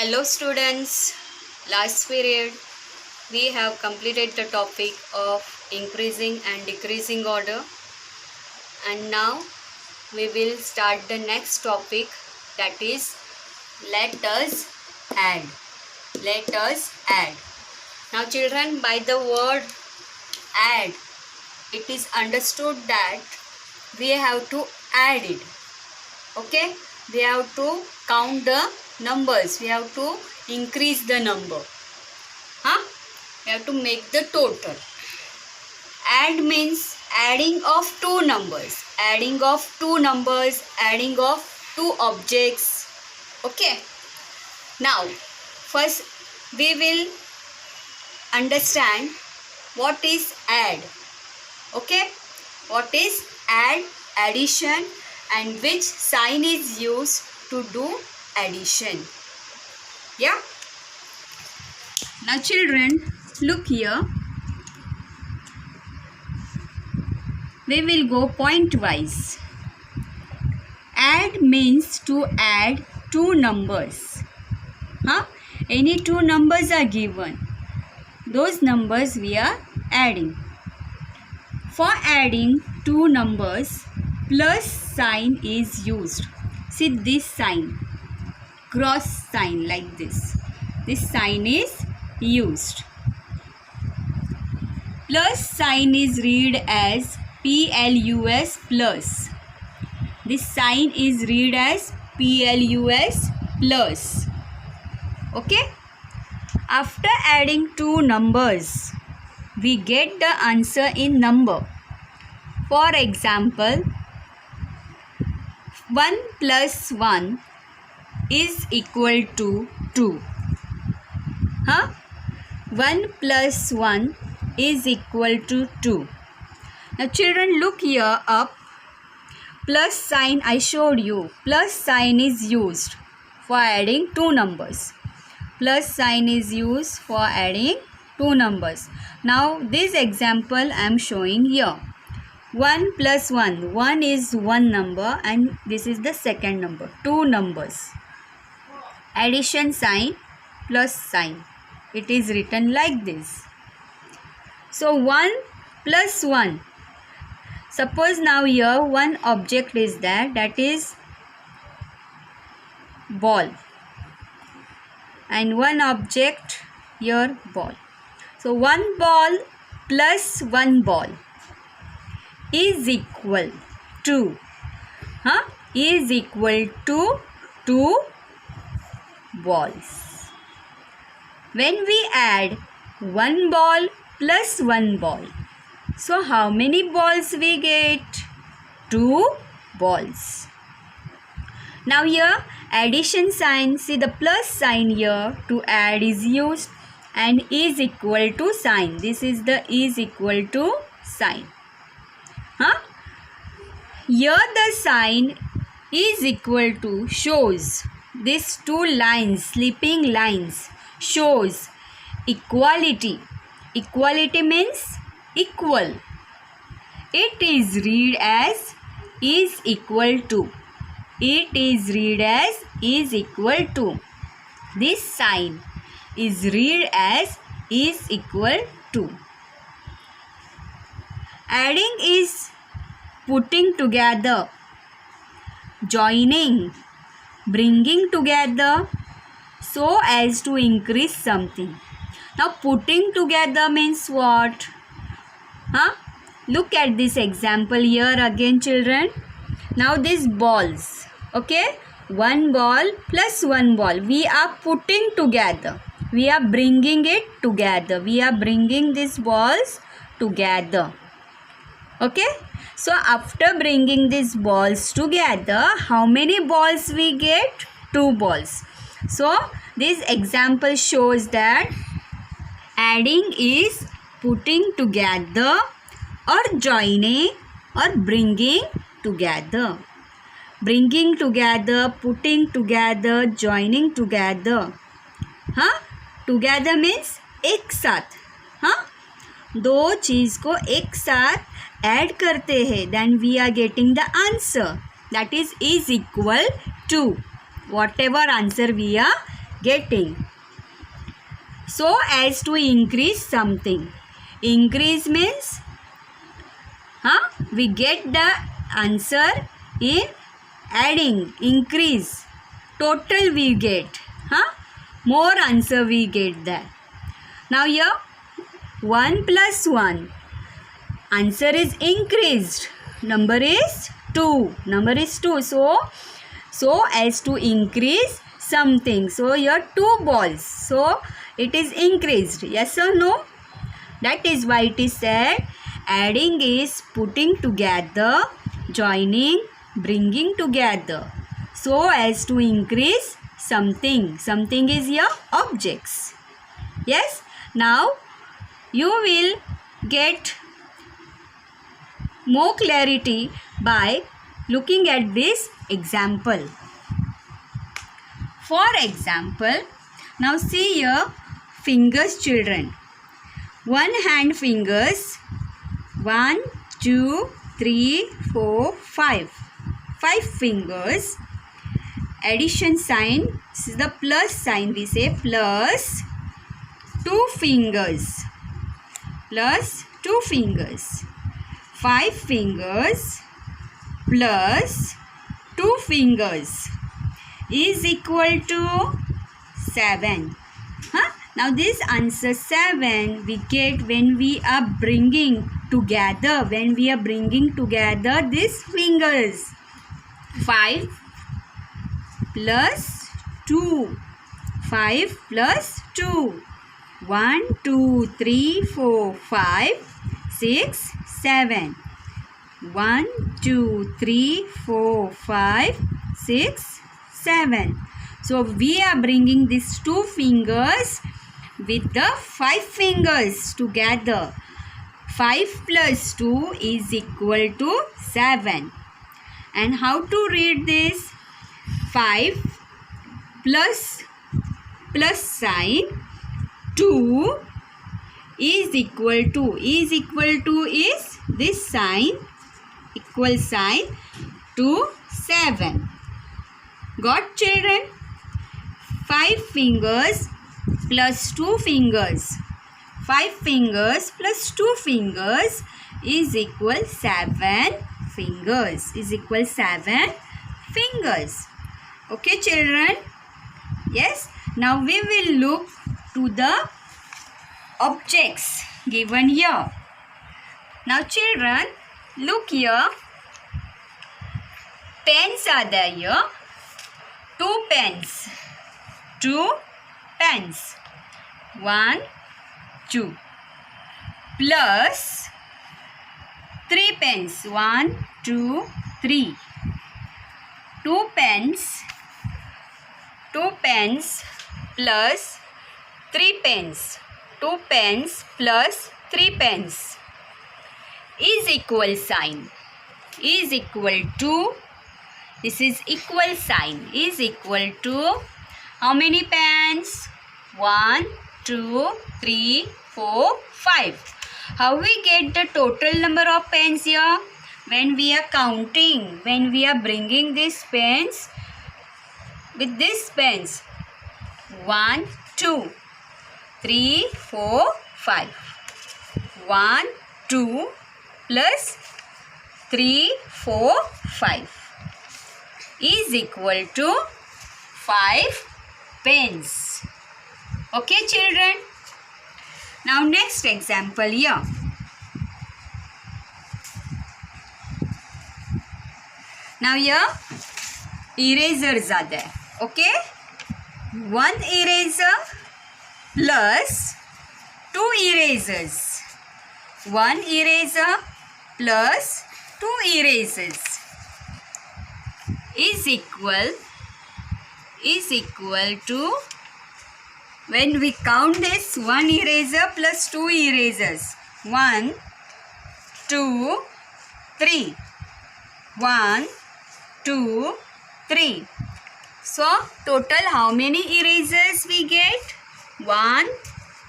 Hello students, last period we have completed the topic of increasing and decreasing order, and now we will start the next topic, that is let us add. Let us add. Now children, by the word add, it is understood that we have to add it. Okay, we have to count the numbers, we have to increase the number, we have to make the total. Add means adding of two numbers, adding of two numbers, adding of two objects. Okay, now first we will understand what is add. Okay, what is add, addition, and which sign is used to do addition. Yeah, now children, look here, we will go point wise. Add means to add two numbers. Any two numbers are given, those numbers we are adding. For adding two numbers, plus sign is used. See this sign, cross sign, like this. This sign is used. Plus sign is read as plus plus. This sign is read as plus plus. Okay. After adding two numbers, we get the answer in number. For example, 1 plus 1 is equal to 2. 1 plus 1 is equal to 2. Now children, look here up. Plus sign I showed you. Plus sign is used for adding two numbers. Plus sign is used for adding two numbers. Now this example I am showing here. 1 plus 1. 1 is one number and this is the second number. Two numbers. Addition sign, plus sign. It is written like this. So 1 plus 1. Suppose now here one object is there, that is ball. And one object here, ball. So one ball plus one ball is equal to is equal to two balls. When we add one ball plus one ball, so how many balls we get? Two balls. Now here addition sign, see the plus sign here to add is used, and is equal to sign. This is the is equal to sign. Here the sign is equal to shows these two lines, sleeping lines, shows equality. Equality means equal. It is read as is equal to. It is read as is equal to. This sign is read as is equal to. Adding is putting together, joining, bringing together so as to increase something. Now putting together means what? Look at this example here again, children. Now these balls, okay, one ball plus one ball, we are putting together. We are bringing it together. We are bringing these balls together. Okay. So after bringing these balls together, how many balls we get? Two balls. So this example shows that adding is putting together or joining or bringing together. Bringing together, putting together, joining together. Together means एक साथ. दो चीज को एक साथ add करते हैं, then we are getting the answer, that is equal to whatever answer we are getting. So as to increase something. Increase means we get the answer in adding. Increase. Total we get. More answer we get that. Now here 1 plus 1. Answer is increased. Number is 2. Number is 2. So as to increase something. So here 2 balls. So it is increased. Yes or no? That is why it is said adding is putting together, joining, bringing together. So as to increase something. Something is here objects. Yes. Now you will get more clarity by looking at this example. For example, now see here fingers, children. One hand fingers. 1, 2, 3, 4, 5. 5 fingers. Addition sign. This is the plus sign. We say plus 2 fingers. Plus 2 fingers. 5 fingers plus 2 fingers is equal to 7. Now this answer 7 we get when we are bringing together. When we are bringing together these fingers. 5 plus 2. 5 plus 2. 1, 2, 3, 4, 5, 6, 7. 1, 2, 3, 4, 5, 6, 7. So we are bringing these 2 fingers with the 5 fingers together. 5 plus 2 is equal to 7. And how to read this? 5 plus sign 2 is equal to is this sign, equal sign to 7. Got, children? 5 fingers plus 2 fingers. 5 fingers plus 2 fingers is equal 7 fingers. Okay, children? Yes. Now we will look to the objects given here. Now children, look here. Pens are there here. 2 pens. 2 pens. 1, 2. Plus 3 pens. 1, 2, 3. 2 pens. 2 pens plus 3 pens. 2 pens plus 3 pens is equal sign. Is equal to, this is equal sign, is equal to how many pens? 1, 2, 3, 4, 5. How we get the total number of pens here? When we are counting, when we are bringing these pens with these pens. 1, 2, 3, 4, 5. 1, 2 plus 3, 4, 5 is equal to 5 pens. Okay, children? Now next example here. Now here erasers are there. Okay? 1 eraser plus 2 erasers. 1 eraser plus 2 erasers is equal to, when we count this, 1 eraser plus 2 erasers. 1, 2, 3. 1, 2, 3. So total how many erasers we get? 1,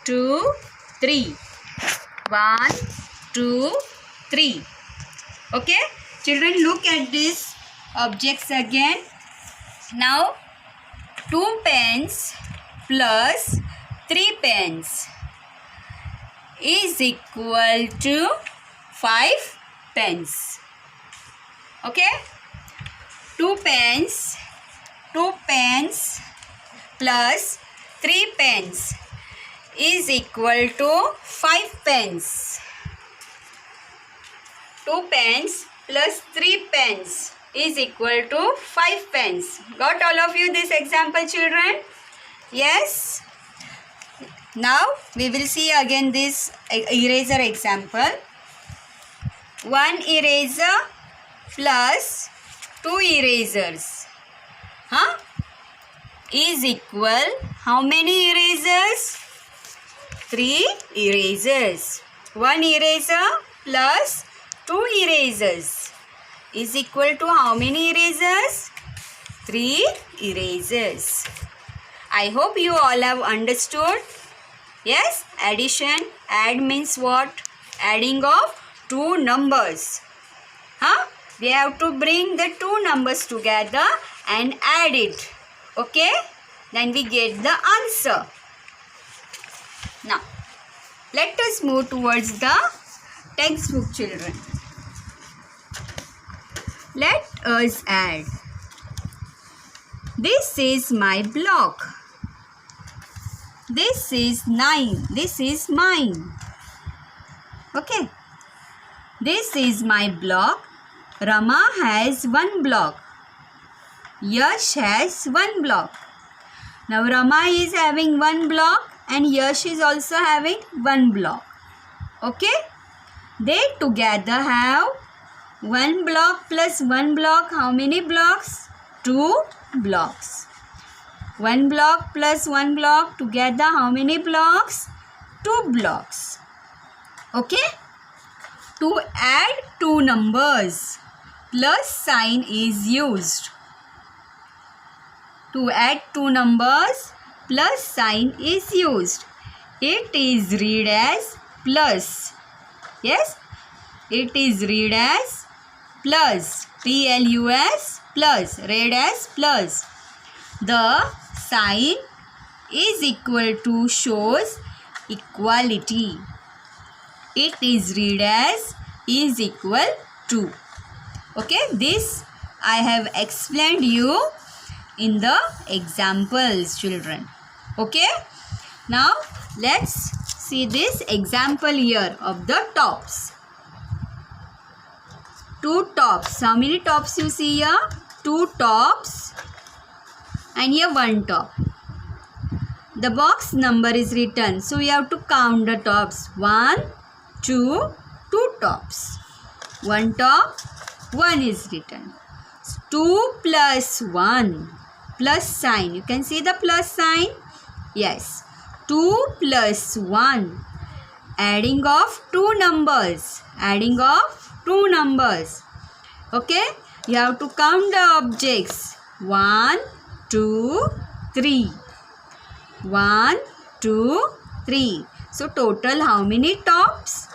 2, 3. 1, 2, 3. Okay, children, look at these objects again. Now 2 pens plus 3 pence is equal to 5 pence. Okay? 2 pence plus 3 pence is equal to 5 pence. 2 pence plus 3 pence is equal to 5 pence. Got all of you this example, children? Yes? Now we will see again this eraser example. 1 eraser plus 2 erasers is equal, how many erasers? 3 erasers. 1 eraser plus 2 erasers is equal to how many erasers? 3 erasers. I hope you all have understood. Yes, addition. Add means what? Adding of 2 numbers. We have to bring the 2 numbers together and add it. Okay? Then we get the answer. Now, let us move towards the textbook, children. Let us add. This is my block. This is 9. This is mine. Okay. This is my block. Rama has 1 block. Yash has 1 block. Now Rama is having 1 block and Yash is also having 1 block. Okay. They together have 1 block plus 1 block. How many blocks? 2 blocks. 1 block plus 1 block together how many blocks? 2 blocks. Okay. To add 2 numbers, plus sign is used. To add 2 numbers, plus sign is used. It is read as plus. Yes, it is read as plus. Plus, plus, read as plus. The sign is equal to shows equality. It is read as is equal to. Okay, this I have explained you in the examples, children. Okay, now let's see this example here of the tops. 2 tops. How many tops you see here? 2 tops and here 1 top. The box number is written, so we have to count the tops. 1, 2, 2 tops. 1 top, 1 is written. 2 plus 1, plus sign. You can see the plus sign? Yes. 2 plus 1. Adding of 2 numbers. Adding of 2 numbers. Okay? You have to count the objects. 1, 2, 3. 1, 2, 3. So total how many tops?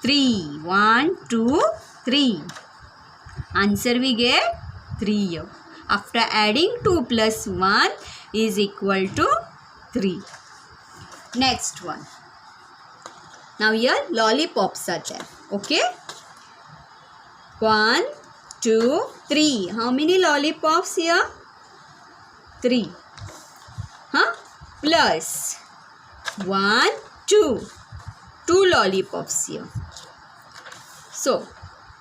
3. 1, 2, 3. Answer we get 3 here. After adding 2 plus 1 is equal to 3. Next one. Now here lollipops are there. Okay. 1, 2, 3. How many lollipops here? 3. Plus 1, 2. 2 lollipops here. So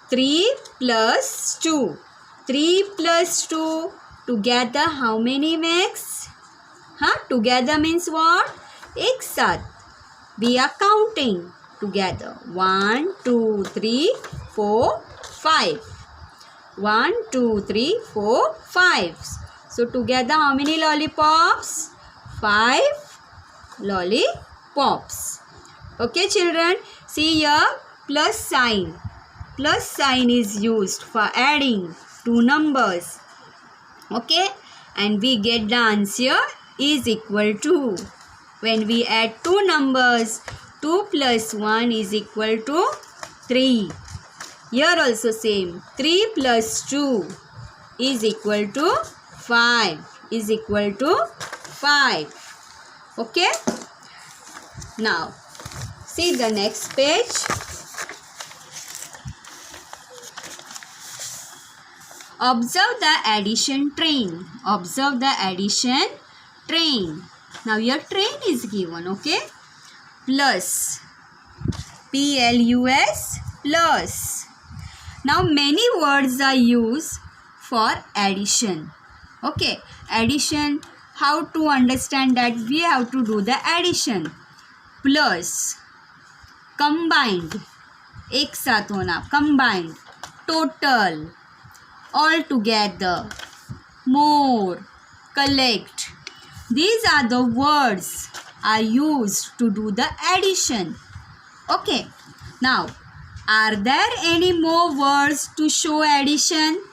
3 plus 2. 3 plus 2 together how many makes? Together means what? Ek saath. We are counting together. 1, 2, 3, 4, 5. 1, 2, 3, 4, 5. So together how many lollipops? 5 lollipops. Okay, children. See here plus sign. Plus sign is used for adding 2 numbers. Okay, and we get the answer is equal to. When we add 2 numbers, 2 plus 1 is equal to 3. Here also same. 3 plus 2 is equal to 5. Is equal to 5. Okay. Now see the next page. Observe the addition train. Observe the addition train. Now your train is given, okay? Plus. Plus. Plus. Now many words are used for addition. Okay. Addition. How to understand that? We have to do the addition. Plus. Combined. एक साथ होना. Combined. Total. All together, more, collect. These are the words are used to do the addition. Okay. Now, are there any more words to show addition?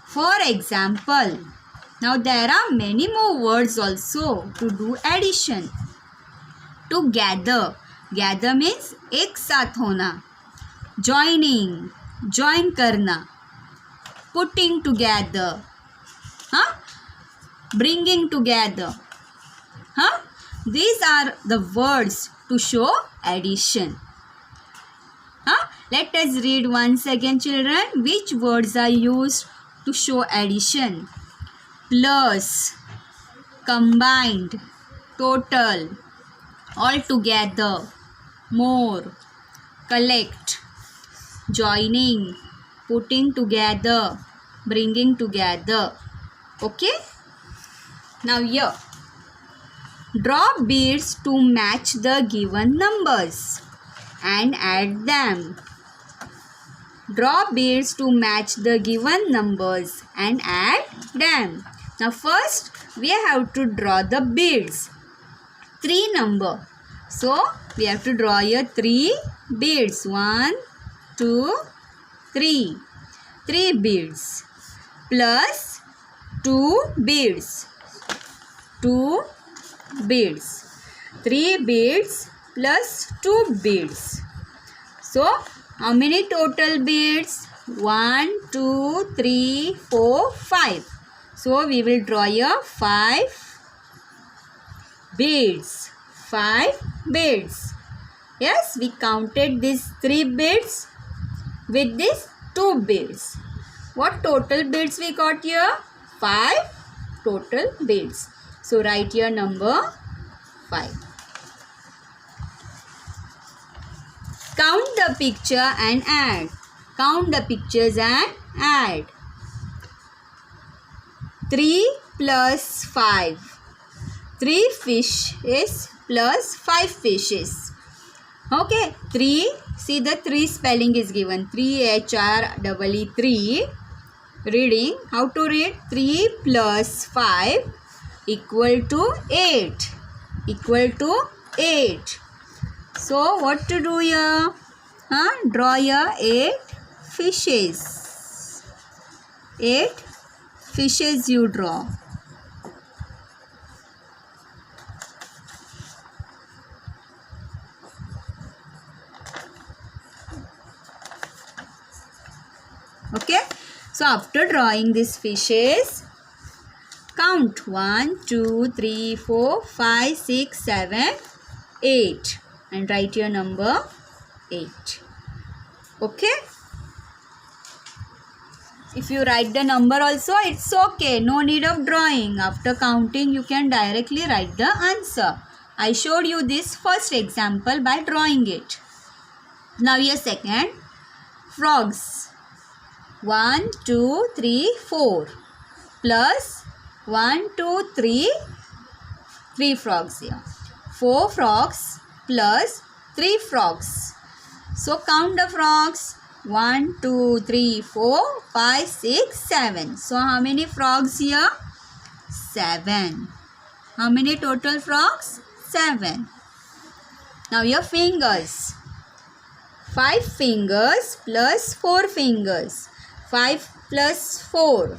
For example, now there are many more words also to do addition. To gather. Gather means एक साथ होना. Joining. Join करना. Putting together, bringing together, these are the words to show addition. Let us read once again, children. Which words are used to show addition? Plus, combined, total, all together, more, collect, joining, putting together, bringing together. Okay. Now here, draw beads to match the given numbers and add them. Draw beads to match the given numbers and add them. Now first we have to draw the beads. 3 number. So we have to draw here 3 beads. 1, 2, 3. 3 beads plus 2 beads. 2 beads. 3 beads plus 2 beads. So how many total beads? 1, 2, 3, 4, 5. So we will draw here 5 beads. 5 beads. Yes, we counted these 3 beads with this 2 beads. What total beads we got here? 5 total beads. So write here number 5. Count the picture and add. Count the pictures and add. 3 plus 5. 3 fishes plus 5 fishes. Okay, 3. See the 3 spelling is given. 3 Reading. How to read? 3 plus 5 equal to 8. Equal to 8. So what to do here? Draw here 8 fishes. 8 fishes you draw. Okay. So after drawing these fishes, count 1, 2, 3, 4, 5, 6, 7, 8 and write your number 8. Okay. If you write the number also, it's okay. No need of drawing. After counting, you can directly write the answer. I showed you this first example by drawing it. Now your second, frogs. 1, 2, 3, 4 plus 1, 2, 3, 3 frogs here. 4 frogs plus 3 frogs. So count the frogs. 1, 2, 3, 4, 5, 6, 7. So how many frogs here? 7. How many total frogs? 7. Now your fingers. 5 fingers plus 4 fingers. 5 plus 4.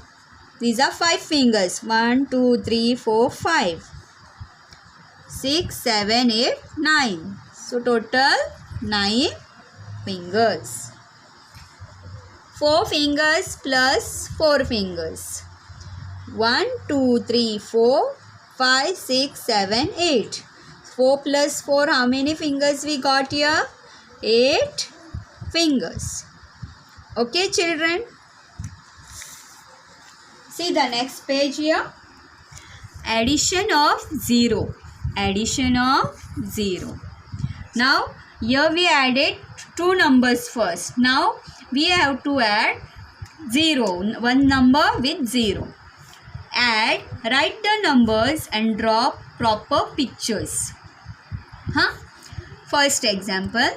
These are 5 fingers. 1, 2, 3, 4, 5. 6, 7, 8, 9. So total 9 fingers. 4 fingers plus 4 fingers. 1, 2, 3, 4, 5, 6, 7, 8. 4 plus 4, how many fingers we got here? 8 fingers. Okay, children. See the next page here. Addition of 0. Addition of 0. Now, here we added two numbers first. Now, we have to add 0. One number with 0. Add, write the numbers and draw proper pictures. First example,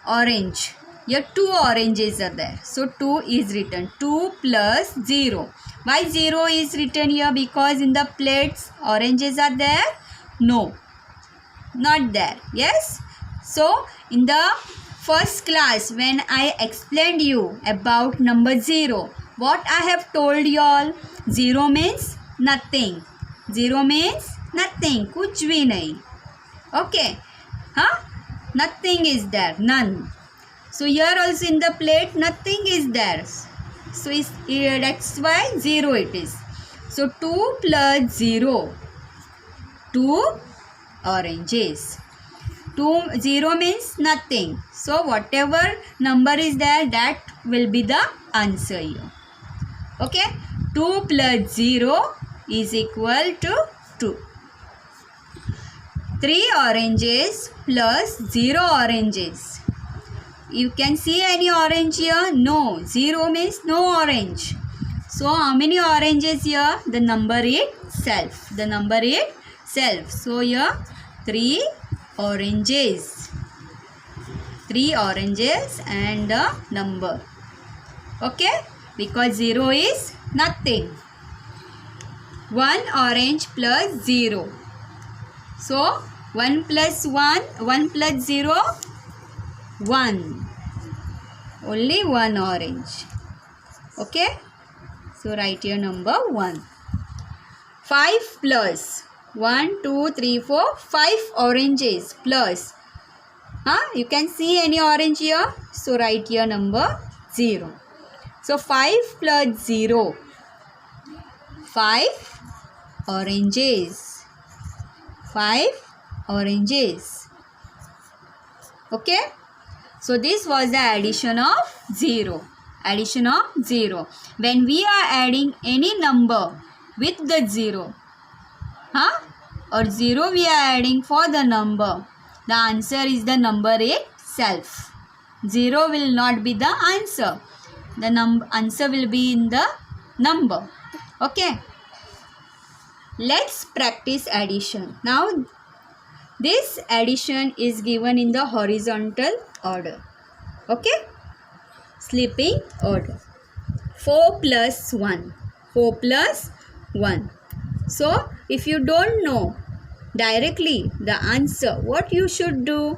orange. Here 2 oranges are there. So 2 is written. 2 plus 0. Why 0 is written here? Because in the plates oranges are there? No. Not there. Yes? So in the first class when I explained you about number 0, what I have told you all? 0 means nothing. 0 means nothing. Kuch bhi nahi. Okay. Nothing is there. None. So here also in the plate nothing is there. So that's why 0 it is. So 2 plus 0. 2 oranges. 0 means nothing. So whatever number is there, that will be the answer here. Okay. 2 plus 0 is equal to 2. 3 oranges plus 0 oranges. You can see any orange here? No. 0 means no orange. So how many oranges here? The number itself. The number itself. So here 3 oranges. 3 oranges and the number. Okay? Because 0 is nothing. 1 orange plus 0. So 1 plus 1, 1 plus 0, 1. Only 1 orange. Okay? So write your number 1. 5 plus 1, 2, 3, 4, 5 oranges plus. You can see any orange here? So write your number 0. So 5 plus 0. 5 oranges. 5 oranges. Okay? So this was the addition of 0. Addition of 0. When we are adding any number with the 0, or 0 we are adding for the number, the answer is the number itself. 0 will not be the answer. The answer will be in the number. Okay. Let's practice addition. Now, this addition is given in the horizontal order. Okay? Slipping order. 4 plus 1. 4 plus 1. So, if you don't know directly the answer, what you should do?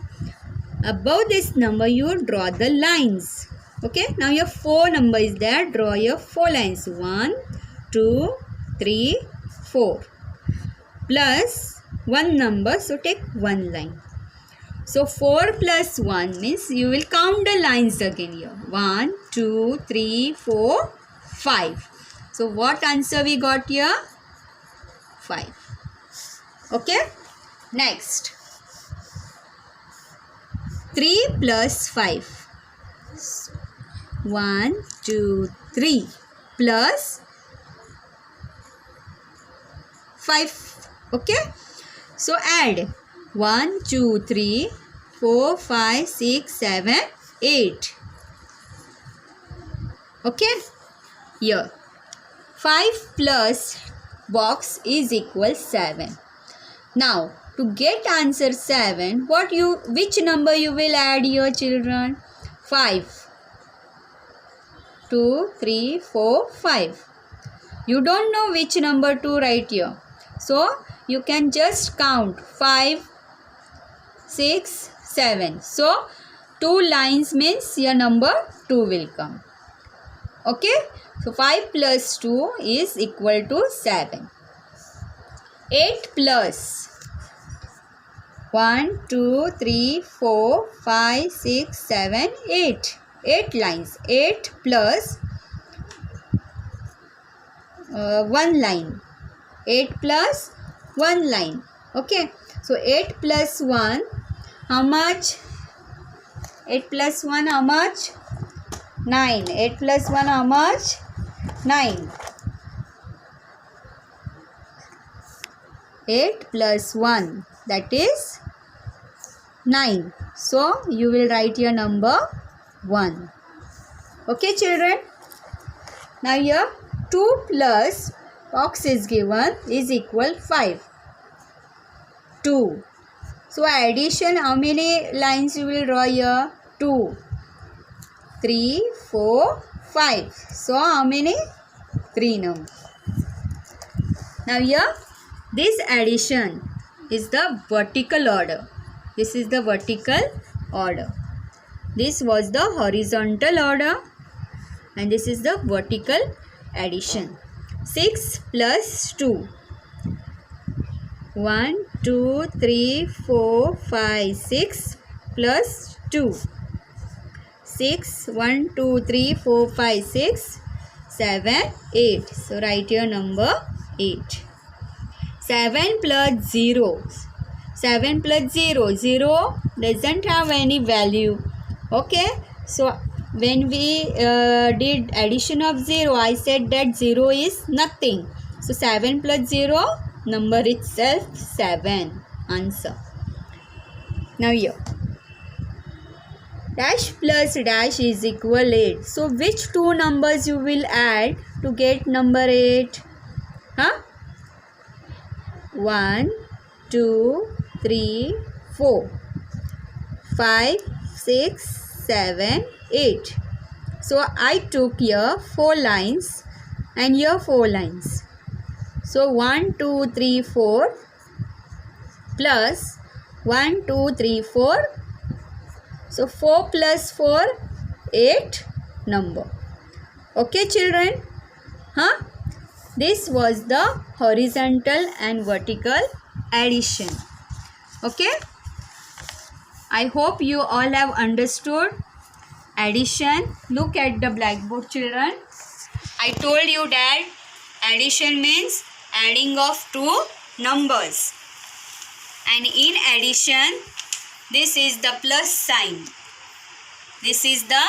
Above this number, you draw the lines. Okay? Now, your 4 number is there. Draw your 4 lines. 1, 2, 3, 4. Plus 1 number. So, take 1 line. So, 4 plus 1 means you will count the lines again here. 1, 2, 3, 4, 5. So, what answer we got here? 5. Okay. Next. 3 plus 5. 1, 2, 3 plus 5. Okay. So, add 1, 2, 3, 4, 5, 6, 7, 8. Okay. Here. 5 plus box is equal 7. Now, to get answer 7, which number you will add here, children? 5. 2, 3, 4, 5. You don't know which number to write here. So, you can just count 5, 6, 7. So, 2 lines means your number 2 will come. Okay. So, 5 plus 2 is equal to 7. 8 plus 1, 2, 3, 4, 5, 6, 7, 8. 8 lines. 8 plus 1 line. 8 plus one line. Okay, so 8 plus 1, how much? 8 plus 1, how much? 9. 8 plus 1, how much? 9. 8 plus 1, that is 9. So you will write your number 1. Okay children. Now here 2 plus box is given is equal 5. 2. So addition, how many lines you will draw here? 2, 3, 4, 5. So how many? 3 numbers. Now here this addition is the vertical order. This is the vertical order. This was the horizontal order and this is the vertical addition. 6 plus 2. 1, 2, 3, 4, 5, 6 plus 2. 6, 1, 2, 3, 4, 5, 6, 7, 8. So write your number 8. 7 plus 0. 7 plus 0. 0 doesn't have any value. Okay. So when we did addition of 0, I said that 0 is nothing. So 7 plus 0, number itself 7. Answer. Now here. Dash plus dash is equal 8. So which two numbers you will add to get number 8? Huh? 1, 2, 3, 4, 5, 6, 7, 8. So I took here 4 lines and here 4 lines. So 1, 2, 3, 4 plus 1, 2, 3, 4. So 4 plus 4, 8 number. Okay children? Huh? This was the horizontal and vertical addition. Okay? I hope you all have understood addition. Look at the blackboard children. I told you that addition means adding of two numbers. And in addition, this is the plus sign. This is the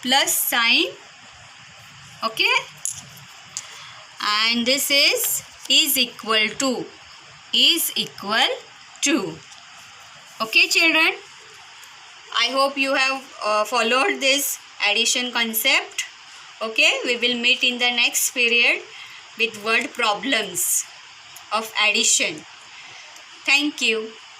plus sign. Okay? And this is equal to. Is equal to. Okay children? I hope you have followed this addition concept. Okay? We will meet in the next period with word problems of addition. Thank you.